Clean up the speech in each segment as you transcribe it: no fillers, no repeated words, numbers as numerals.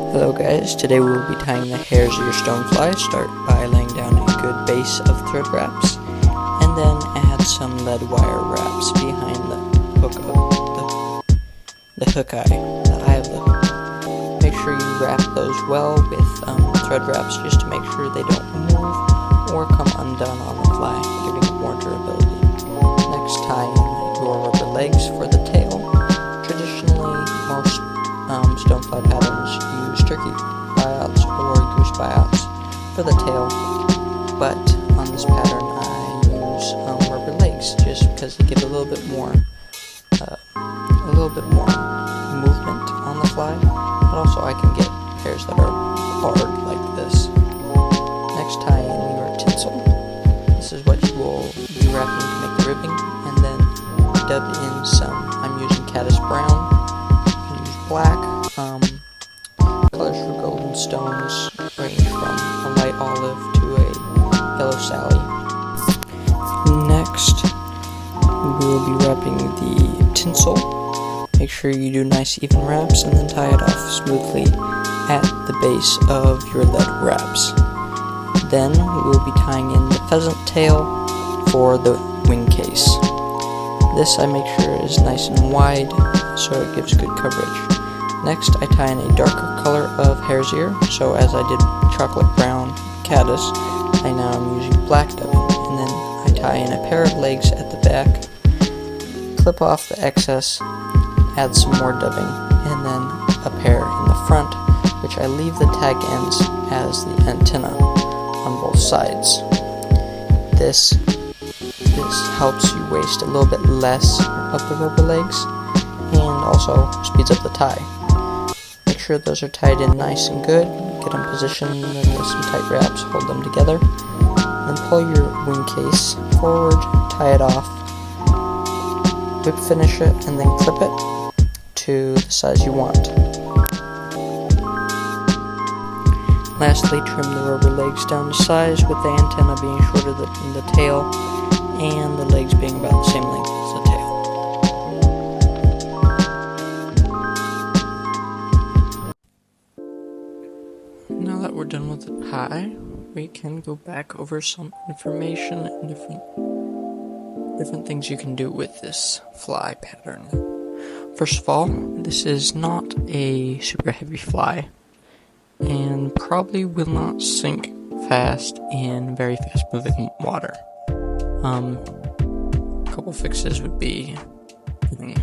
Hello guys, today we will be tying the hairs of your stonefly. Start by laying down a good base of thread wraps, and then add some lead wire wraps behind the hook of the hook eye, the eye of the hook. Make sure you wrap those well with thread wraps just to make sure they don't move or come undone on the fly, giving it more durability. Next, tie in your rubber legs for the tail. Traditionally, most stonefly patterns use turkey buyouts or goose buyouts for the tail, but on this pattern I use rubber legs just because they give a little bit more movement on the fly, but also I can get hairs that are hard like this. Next, tie in your tinsel. This is what you will be wrapping to make the ribbing, and then dub in some. I'm using caddis brown. You can use black. Colors for golden stones range from a light olive to a yellow Sally. Next, we will be wrapping the tinsel. Make sure you do nice even wraps and then tie it off smoothly at the base of your lead wraps. Then we will be tying in the pheasant tail for the wing case. This I make sure is nice and wide so it gives good coverage. Next, I tie in a darker color of hare's ear, so as I did chocolate brown caddis, I now am using black dubbing, and then I tie in a pair of legs at the back, clip off the excess, add some more dubbing, and then a pair in the front, which I leave the tag ends as the antenna on both sides. This helps you waste a little bit less of the rubber legs, and also speeds up the tie. Make sure those are tied in nice and good. Get them positioned, and then with some tight wraps, hold them together. Then pull your wing case forward, tie it off, whip finish it, and then clip it to the size you want. Lastly, trim the rubber legs down to size, with the antenna being shorter than the tail, and the legs being about the same length as the tail. Now that we're done with the tie, we can go back over some information and different things you can do with this fly pattern. First of all, this is not a super heavy fly, and probably will not sink fast in very fast moving water. A couple fixes would be putting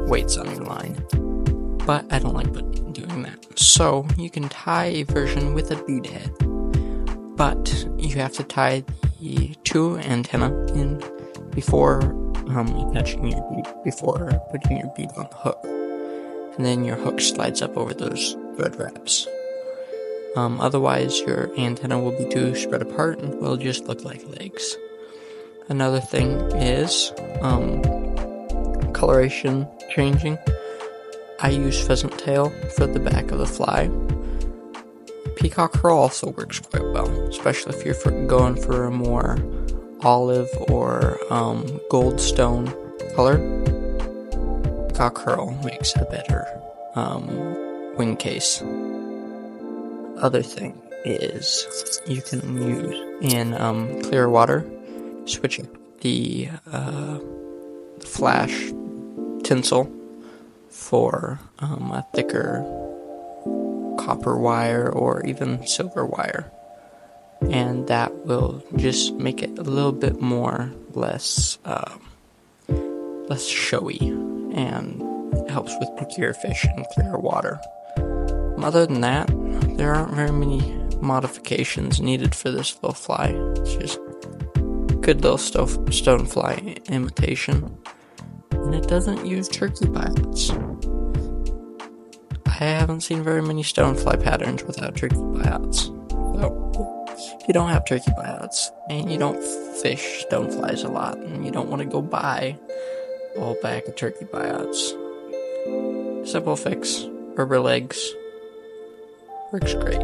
weights on your line, but I don't like doing that. So you can tie a version with a bead head, but you have to tie the two antenna in before attaching your bead, before putting your bead on the hook, and then your hook slides up over those thread wraps. Otherwise your antenna will be too spread apart and will just look like legs. Another thing is coloration changing. I use pheasant tail for the back of the fly. Peacock curl also works quite well, especially if you're going for a more olive or gold stone color. Peacock curl makes a better wing case. Other thing is you can use in clear water, switch up the flash tinsel for a thicker copper wire or even silver wire, and that will just make it a little bit more less showy, and it helps with pickier fish in clear water. Other than that, there aren't very many modifications needed for this little fly. It's just good little stonefly imitation, and it doesn't use turkey buyouts. I haven't seen very many stonefly patterns without turkey buyouts. So, if you don't have turkey buyouts, and you don't fish stoneflies a lot, and you don't want to go buy a whole bag of turkey buyouts, simple fix, rubber legs, works great.